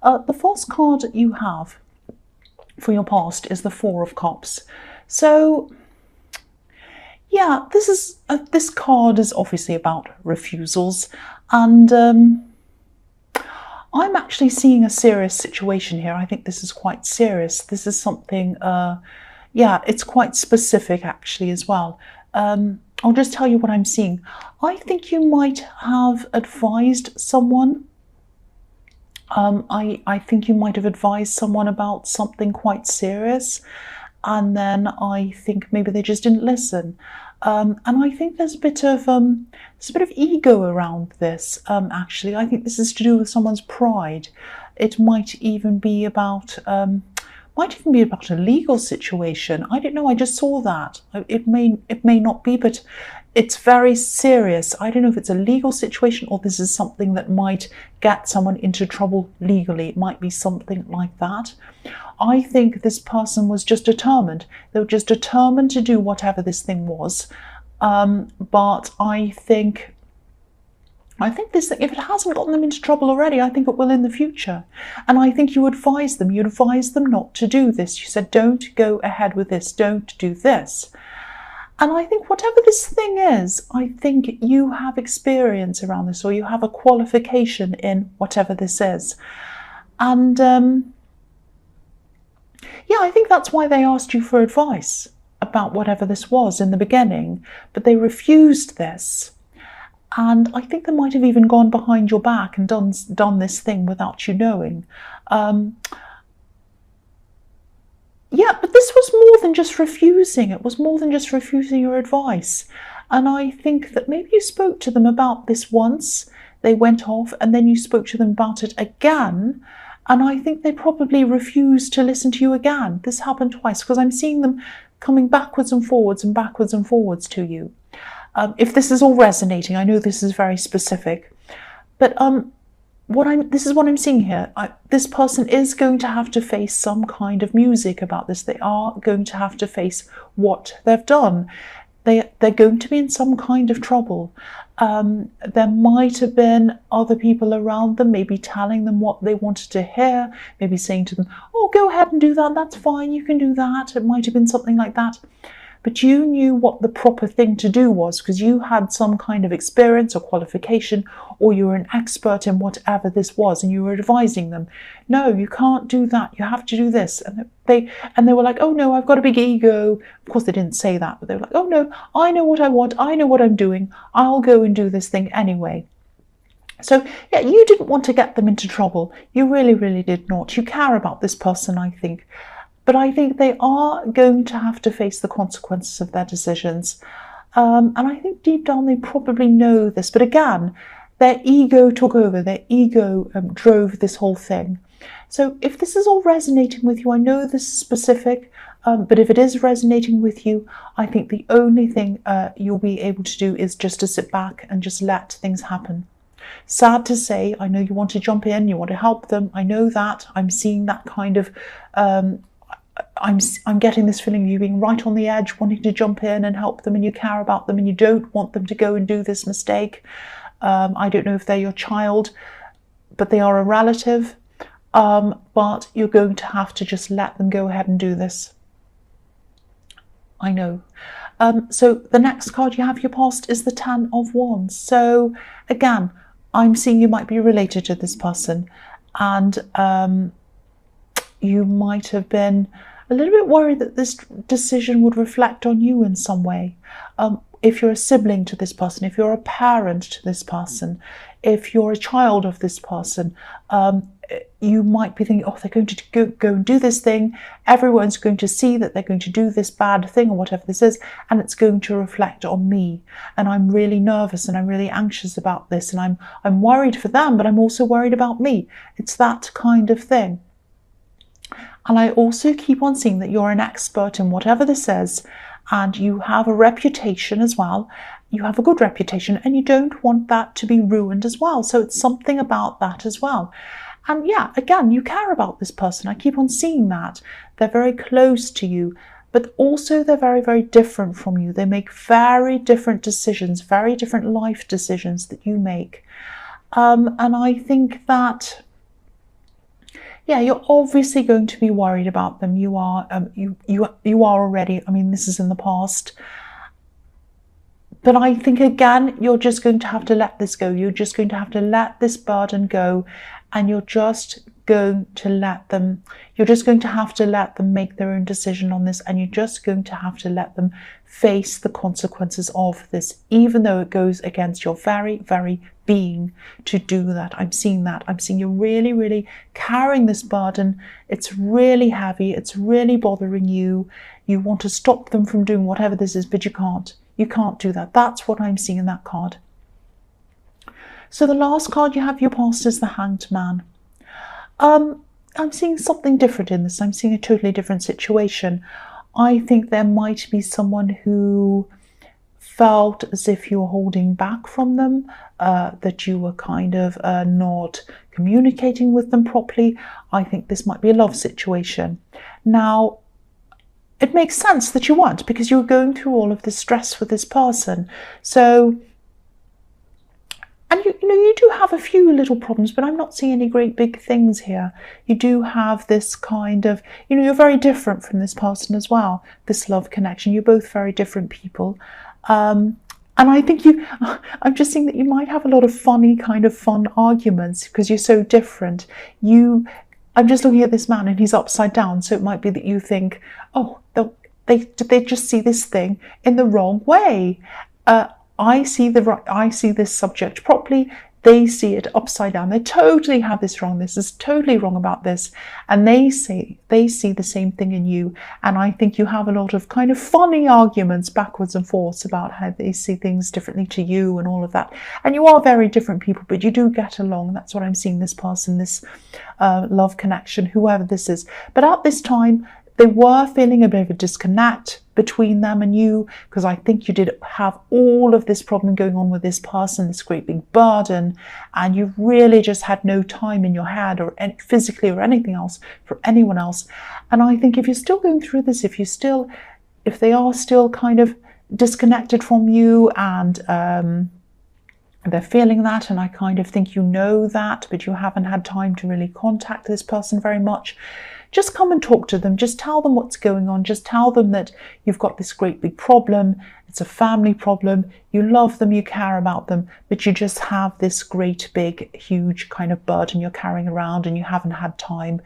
The first card you have for your past is the Four of Cups. So yeah, this card is obviously about refusals, and I'm actually seeing a serious situation here. I think this is quite serious. This is something, yeah, it's quite specific actually as well. I'll just tell you what I'm seeing. I think you might have advised someone. I think you might have advised someone about something quite serious, and then I think maybe they just didn't listen. And I think there's a bit of ego around this. Actually, I think this is to do with someone's pride. It might even be about a legal situation. I don't know. I just saw that. It may not be, but it's very serious. I don't know if it's a legal situation or this is something that might get someone into trouble legally. It might be something like that. I think this person was just determined. They were just determined to do whatever this thing was. But I think this thing, if it hasn't gotten them into trouble already, I think it will in the future. And I think you advised them not to do this. You said, don't go ahead with this, don't do this. And I think whatever this thing is, I think you have experience around this, or you have a qualification in whatever this is. And yeah, I think that's why they asked you for advice about whatever this was in the beginning, but they refused this. And I think they might have even gone behind your back and done this thing without you knowing. Yeah, but this was more than just refusing. It was more than just refusing your advice. And I think that maybe you spoke to them about this once, they went off, and then you spoke to them about it again. And I think they probably refused to listen to you again. This happened twice, because I'm seeing them coming backwards and forwards to you. If this is all resonating, I know this is very specific, but this is what I'm seeing here. This person is going to have to face some kind of music about this. They are going to have to face what they've done. They're going to be in some kind of trouble. There might have been other people around them, maybe telling them what they wanted to hear, maybe saying to them, oh, go ahead and do that, that's fine, you can do that. It might have been something like that. But you knew what the proper thing to do was, because you had some kind of experience or qualification, or you were an expert in whatever this was, and you were advising them, no, you can't do that, you have to do this. And they were like, oh no, I've got a big ego. Of course they didn't say that, but they were like, oh no, I know what I want, I know what I'm doing, I'll go and do this thing anyway. So yeah, you didn't want to get them into trouble. You really, really did not. You care about this person, I think. But I think they are going to have to face the consequences of their decisions. And I think deep down they probably know this. But again, their ego took over. Their ego drove this whole thing. So if this is all resonating with you, I know this is specific, but if it is resonating with you, I think the only thing you'll be able to do is just to sit back and just let things happen. Sad to say, I know you want to jump in, you want to help them. I know that. I'm seeing that kind of... I'm getting this feeling of you being right on the edge, wanting to jump in and help them, and you care about them and you don't want them to go and do this mistake. I don't know if they're your child, but they are a relative. But you're going to have to just let them go ahead and do this. I know. So the next card you have your past is the Ten of Wands. So again, I'm seeing you might be related to this person, and you might have been a little bit worried that this decision would reflect on you in some way. If you're a sibling to this person, if you're a parent to this person, if you're a child of this person, you might be thinking, oh, they're going to go and do this thing. Everyone's going to see that they're going to do this bad thing or whatever this is, and it's going to reflect on me. And I'm really nervous and I'm really anxious about this, and I'm worried for them, but I'm also worried about me. It's that kind of thing. And I also keep on seeing that you're an expert in whatever this is, and you have a reputation as well. You have a good reputation, and you don't want that to be ruined as well. So it's something about that as well. And yeah, again, you care about this person. I keep on seeing that. They're very close to you, but also they're very, very different from you. They make very different decisions, very different life decisions that you make. And I think that Yeah, you're obviously going to be worried about them. You are, you are already. I mean, this is in the past. But I think, again, you're just going to have to let this go. You're just going to have to let this burden go, and you're just going to let them, you're just going to have to let them make their own decision on this, and you're just going to have to let them face the consequences of this, even though it goes against your very, very being to do that. I'm seeing that. I'm seeing you really, really carrying this burden. It's really heavy. It's really bothering you. You want to stop them from doing whatever this is, but you can't. You can't do that. That's what I'm seeing in that card. So the last card you have your past is the Hanged Man. I'm seeing something different in this. I'm seeing a totally different situation. I think there might be someone who felt as if you were holding back from them, that you were kind of not communicating with them properly. I think this might be a love situation. Now, it makes sense that you weren't, because you were going through all of this stress with this person. So, and you do have a few little problems, but I'm not seeing any great big things here. You do have this kind of, you're very different from this person as well, this love connection. You're both very different people. And I think I'm just seeing that you might have a lot of fun arguments because you're so different. I'm just looking at this man and he's upside down. So it might be that you think, oh, they just see this thing in the wrong way. I see this subject properly. They see it upside down. They totally have this wrong. This is totally wrong about this. And they see the same thing in you. And I think you have a lot of kind of funny arguments backwards and forwards about how they see things differently to you and all of that. And you are very different people, but you do get along. That's what I'm seeing, this person, this love connection, whoever this is. But at this time, they were feeling a bit of a disconnect between them and you, because I think you did have all of this problem going on with this person, this great big burden, and you really just had no time in your head or physically or anything else for anyone else. And I think if you're still going through this, if they are still kind of disconnected from you and they're feeling that, and I kind of think you know that, but you haven't had time to really contact this person very much, just come and talk to them. Just tell them what's going on. Just tell them that you've got this great big problem. It's a family problem. You love them, you care about them, but you just have this great big, huge kind of burden you're carrying around and you haven't had time.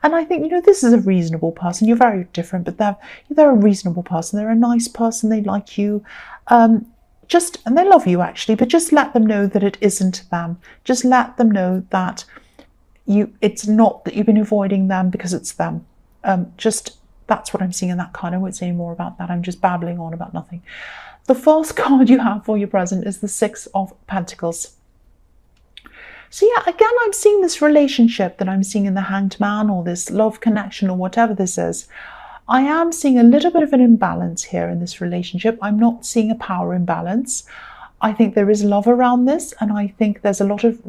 And I think, this is a reasonable person. You're very different, but they're a reasonable person. They're a nice person. They like you. And they love you actually, but just let them know that it isn't them. Just let them know that it's not that you've been avoiding them because it's them. That's what I'm seeing in that card. I won't say any more about that. I'm just babbling on about nothing. The first card you have for your present is the Six of Pentacles. So yeah, again, I'm seeing this relationship that I'm seeing in the Hanged Man, or this love connection, or whatever this is. I am seeing a little bit of an imbalance here in this relationship. I'm not seeing a power imbalance. I think there is love around this, and I think there's a lot of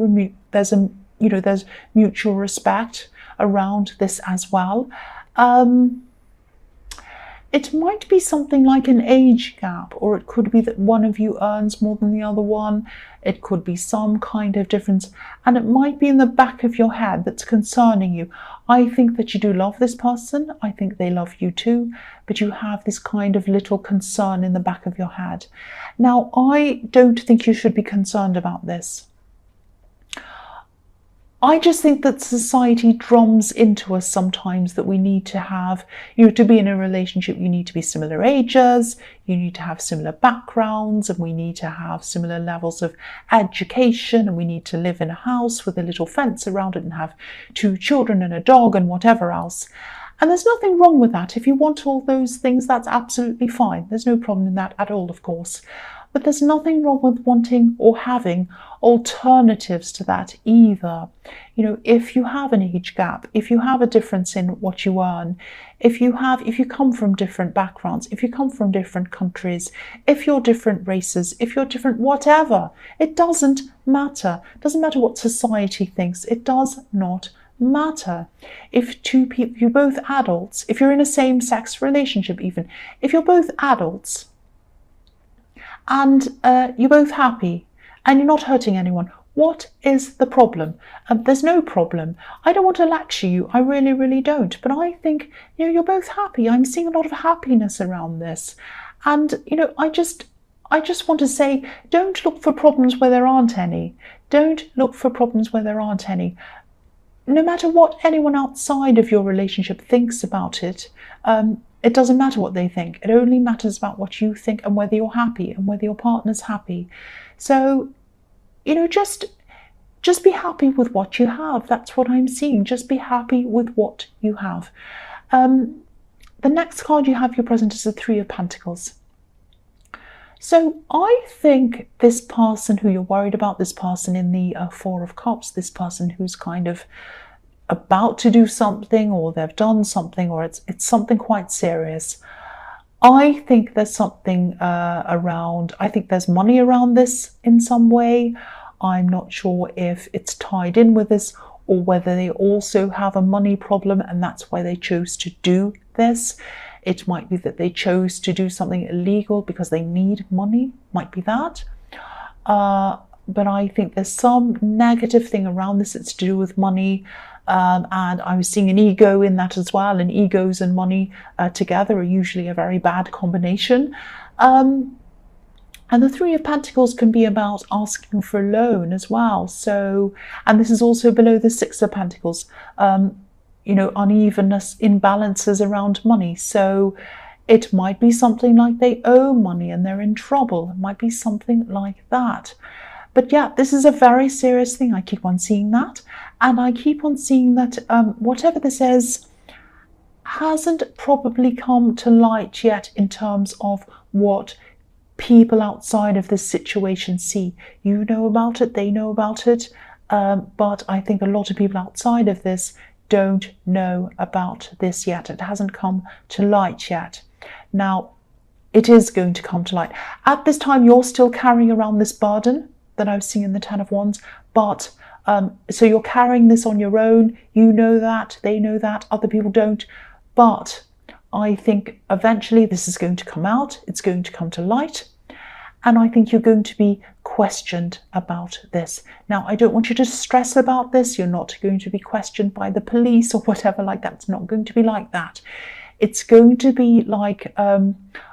there's mutual respect around this as well. It might be something like an age gap, or it could be that one of you earns more than the other one. It could be some kind of difference, and it might be in the back of your head that's concerning you. I think that you do love this person. I think they love you too, but you have this kind of little concern in the back of your head. Now, I don't think you should be concerned about this. I just think that society drums into us sometimes that we need to have, to be in a relationship, you need to be similar ages, you need to have similar backgrounds, and we need to have similar levels of education, and we need to live in a house with a little fence around it and have 2 children and a dog and whatever else. And there's nothing wrong with that. If you want all those things, that's absolutely fine. There's no problem in that at all, of course. But there's nothing wrong with wanting or having alternatives to that either. If you have an age gap, if you have a difference in what you earn, if you come from different backgrounds, if you come from different countries, if you're different races, if you're different whatever, it doesn't matter. It doesn't matter what society thinks. It does not matter. If two people, you're both adults, if you're in a same-sex relationship even, if you're both adults, and you're both happy and you're not hurting anyone, What is the problem? There's no problem. I don't want to lecture you. I really, really don't. But I think, you're both happy. I'm seeing a lot of happiness around this. And, I just want to say, don't look for problems where there aren't any. Don't look for problems where there aren't any. No matter what anyone outside of your relationship thinks about it, it doesn't matter what they think. It only matters about what you think and whether you're happy and whether your partner's happy. So, just be happy with what you have. That's what I'm seeing. Just be happy with what you have. The next card you have, your present, is the Three of Pentacles. So I think this person who you're worried about, this person in the Four of Cups, this person who's kind of about to do something, or they've done something, or it's something quite serious. I think there's something around, I think there's money around this in some way. I'm not sure if it's tied in with this or whether they also have a money problem and that's why they chose to do this. It might be that they chose to do something illegal because they need money, might be that. But I think there's some negative thing around this that's to do with money. And I was seeing an ego in that as well, and egos and money together are usually a very bad combination. And the Three of Pentacles can be about asking for a loan as well. So, and this is also below the Six of Pentacles, unevenness, imbalances around money. So it might be something like they owe money and they're in trouble. It might be something like that. But yeah, this is a very serious thing. I keep on seeing that. And I keep on seeing that whatever this is hasn't probably come to light yet in terms of what people outside of this situation see. You know about it, they know about it, but I think a lot of people outside of this don't know about this yet. It hasn't come to light yet. Now, it is going to come to light. At this time, you're still carrying around this burden that I was seeing in the Ten of Wands, but so you're carrying this on your own. You know that, they know that, other people don't, but I think eventually this is going to come out, it's going to come to light, and I think you're going to be questioned about this. Now, I don't want you to stress about this. You're not going to be questioned by the police or whatever like that. It's not going to be like that. It's going to be like,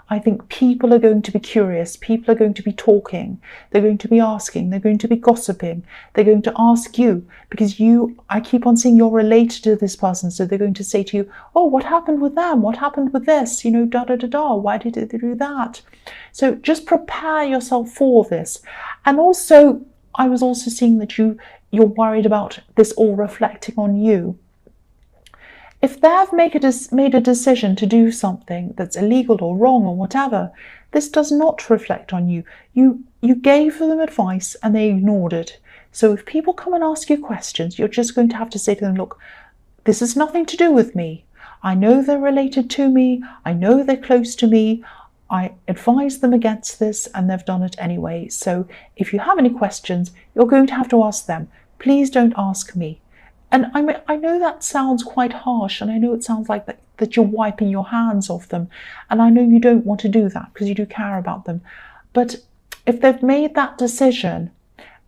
I think people are going to be curious. People are going to be talking. They're going to be asking. They're going to be gossiping. They're going to ask you because I keep on seeing you're related to this person. So they're going to say to you, oh, what happened with them? What happened with this? Da-da-da-da. Why did they do that? So just prepare yourself for this. And also, I was also seeing that you're worried about this all reflecting on you. If they've made a decision to do something that's illegal or wrong or whatever, this does not reflect on you. You gave them advice and they ignored it. So if people come and ask you questions, you're just going to have to say to them, look, this has nothing to do with me. I know they're related to me. I know they're close to me. I advised them against this and they've done it anyway. So if you have any questions, you're going to have to ask them. Please don't ask me. And I know that sounds quite harsh, and I know it sounds like that you're wiping your hands off them. And I know you don't want to do that because you do care about them. But if they've made that decision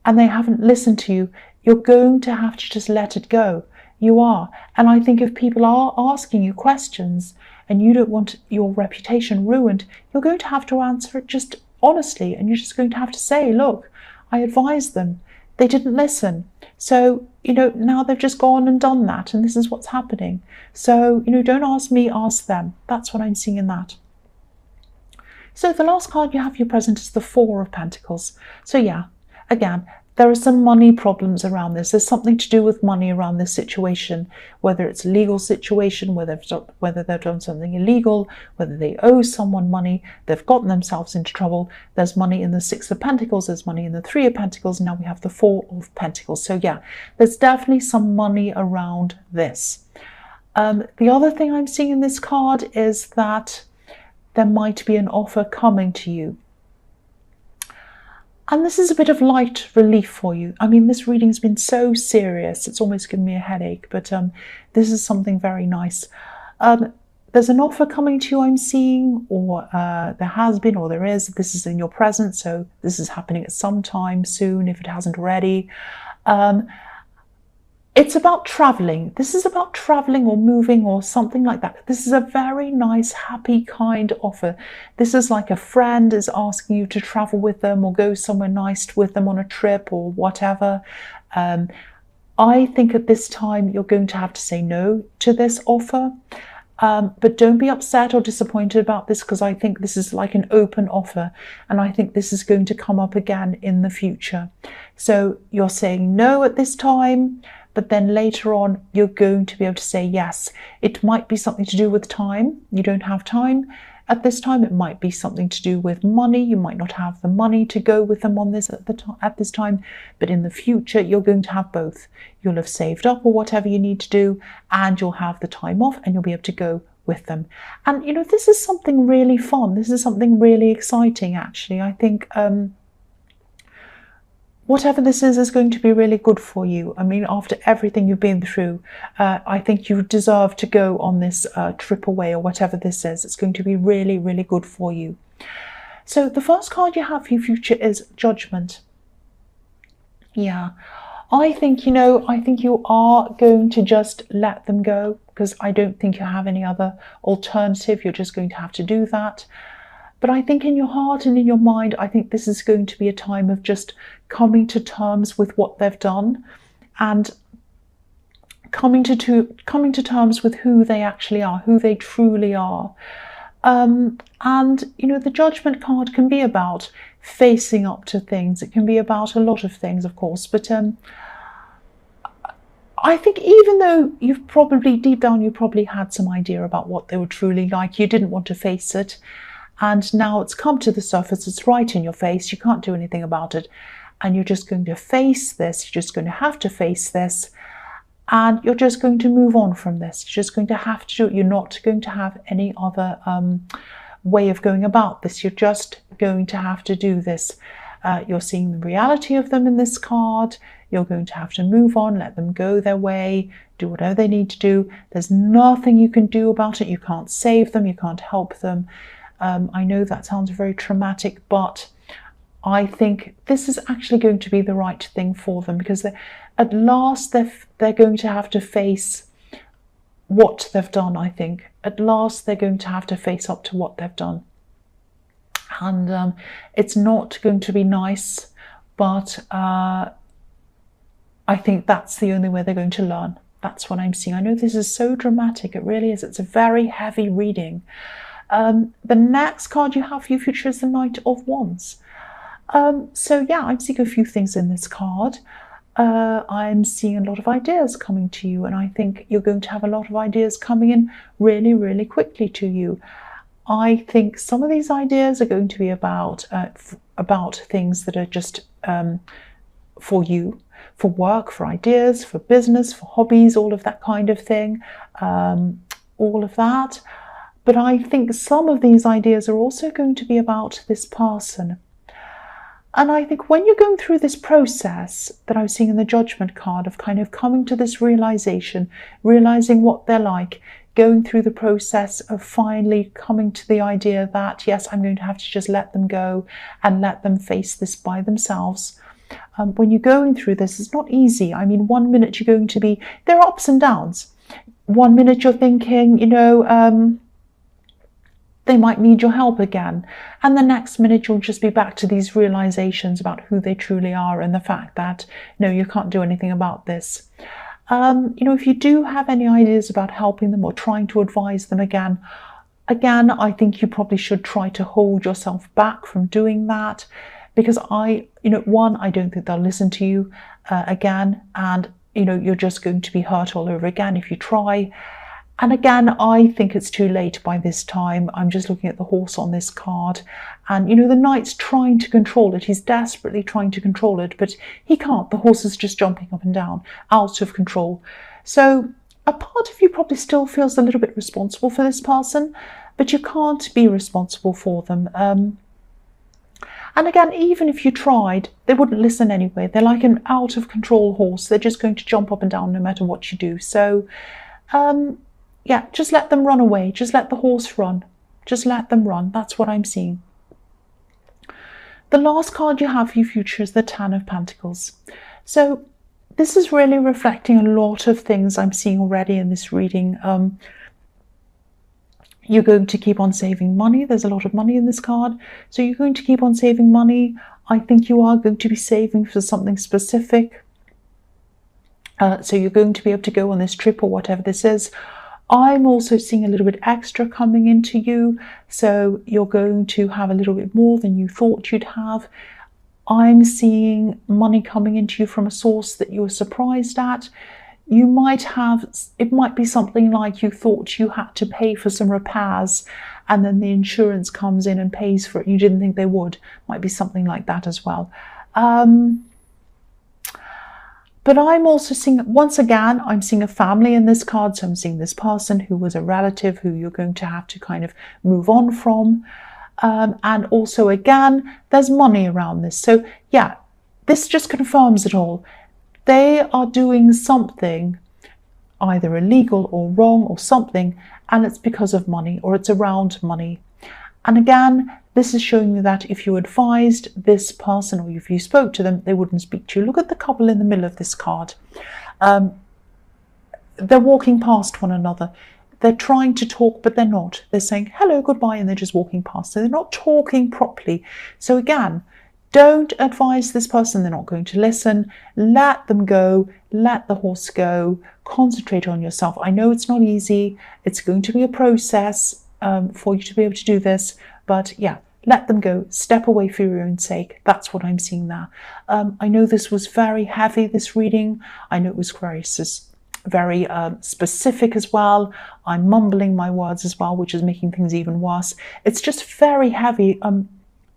and they haven't listened to you, you're going to have to just let it go. You are. And I think if people are asking you questions and you don't want your reputation ruined, you're going to have to answer it just honestly. And you're just going to have to say, look, I advised them. They didn't listen. So, now they've just gone and done that, and this is what's happening. So, don't ask me, ask them. That's what I'm seeing in that. So the last card you have your present is the Four of Pentacles. So yeah, again, there are some money problems around this. There's something to do with money around this situation, whether it's a legal situation, whether they've done something illegal, whether they owe someone money, they've gotten themselves into trouble. There's money in the Six of Pentacles, there's money in the Three of Pentacles, and now we have the Four of Pentacles. So yeah, there's definitely some money around this. The other thing I'm seeing in this card is that there might be an offer coming to you. And this is a bit of light relief for you. I mean, this reading's been so serious, it's almost given me a headache, but this is something very nice. there's an offer coming to you, I'm seeing, or there has been, or there is. This is in your present, so this is happening at some time soon if it hasn't already. It's about traveling. This is about traveling or moving or something like that. This is a very nice, happy, kind offer. This is like a friend is asking you to travel with them or go somewhere nice with them on a trip or whatever. I think at this time you're going to have to say no to this offer. But don't be upset or disappointed about this, because I think this is like an open offer, and I think this is going to come up again in the future. So you're saying no at this time, but then later on you're going to be able to say yes. It might be something to do with time. You don't have time at this time. It might be something to do with money. You might not have the money to go with them on this at this time, but in the future you're going to have both. You'll have saved up or whatever you need to do, and you'll have the time off, and you'll be able to go with them. And you know, this is something really fun. This is something really exciting, actually. I think whatever this is going to be really good for you. I mean, after everything you've been through, I think you deserve to go on this trip away, or whatever this is. It's going to be really, really good for you. So the first card you have for your future is Judgment. Yeah, I think, you know, I think you are going to just let them go, because I don't think you have any other alternative. You're just going to have to do that. But I think in your heart and in your mind, I think this is going to be a time of just coming to terms with what they've done, and coming to terms with who they actually are, who they truly are. And, you know, the Judgment card can be about facing up to things. It can be about a lot of things, of course. But I think even though you've probably, deep down, you probably had some idea about what they were truly like, you didn't want to face it. And now it's come to the surface, it's right in your face, you can't do anything about it. And you're just going to face this, you're just going to have to face this. And you're just going to move on from this. You're just going to have to do it. You're not going to have any other way of going about this. You're just going to have to do this. You're seeing the reality of them in this card. You're going to have to move on, let them go their way, do whatever they need to do. There's nothing you can do about it. You can't save them, you can't help them. I know that sounds very traumatic, but I think this is actually going to be the right thing for them, because at last they're going to have to face what they've done, I think. At last they're going to have to face up to what they've done. And it's not going to be nice, but I think that's the only way they're going to learn. That's what I'm seeing. I know this is so dramatic, it really is. It's a very heavy reading. The next card you have for your future is the Knight of Wands. So yeah, I'm seeing a few things in this card. I'm seeing a lot of ideas coming to you, and I think you're going to have a lot of ideas coming in really, really quickly to you. I think some of these ideas are going to be about things that are just for you, for work, for ideas, for business, for hobbies, all of that kind of thing, all of that. But I think some of these ideas are also going to be about this person. And I think when you're going through this process that I was seeing in the Judgment card of kind of coming to this realization, realizing what they're like, going through the process of finally coming to the idea that, yes, I'm going to have to just let them go and let them face this by themselves. When you're going through this, it's not easy. I mean, one minute you're going to be, there are ups and downs. One minute you're thinking, you know, they might need your help again. And the next minute you'll just be back to these realizations about who they truly are, and the fact that, no, you can't do anything about this. You know, if you do have any ideas about helping them or trying to advise them again, I think you probably should try to hold yourself back from doing that, because I don't think they'll listen to you again, and, you know, you're just going to be hurt all over again if you try. And again, I think it's too late by this time. I'm just looking at the horse on this card. And, you know, the knight's trying to control it. He's desperately trying to control it, but he can't. The horse is just jumping up and down, out of control. So a part of you probably still feels a little bit responsible for this person, but you can't be responsible for them. And again, even if you tried, they wouldn't listen anyway. They're like an out of control horse. They're just going to jump up and down no matter what you do. So, yeah, just let them run away. Just let the horse run. Just let them run. That's what I'm seeing. The last card you have for your future is the Ten of Pentacles. So this is really reflecting a lot of things I'm seeing already in this reading. You're going to keep on saving money. There's a lot of money in this card. So you're going to keep on saving money. I think you are going to be saving for something specific. So you're going to be able to go on this trip or whatever this is. I'm also seeing a little bit extra coming into you. So you're going to have a little bit more than you thought you'd have. I'm seeing money coming into you from a source that you were surprised at. You might have, it might be something like you thought you had to pay for some repairs and then the insurance comes in and pays for it. You didn't think they would. Might be something like that as well. But I'm also seeing, once again, I'm seeing a family in this card. So I'm seeing this person who was a relative who you're going to have to kind of move on from. And also, again, there's money around this. So yeah, this just confirms it all. They are doing something either illegal or wrong or something, and it's because of money or it's around money. And again, this is showing you that if you advised this person or if you spoke to them, they wouldn't speak to you. Look at the couple in the middle of this card. They're walking past one another. They're trying to talk, but they're not. They're saying hello, goodbye, and they're just walking past. So they're not talking properly. So again, don't advise this person. They're not going to listen. Let them go. Let the horse go. Concentrate on yourself. I know it's not easy. It's going to be a process for you to be able to do this. But yeah, let them go. Step away for your own sake. That's what I'm seeing there. I know this was very heavy, this reading. I know it was very specific as well. I'm mumbling my words as well, which is making things even worse. It's just very heavy.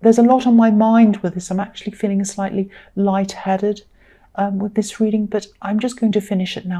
There's a lot on my mind with this. I'm actually feeling slightly lightheaded with this reading, but I'm just going to finish it now.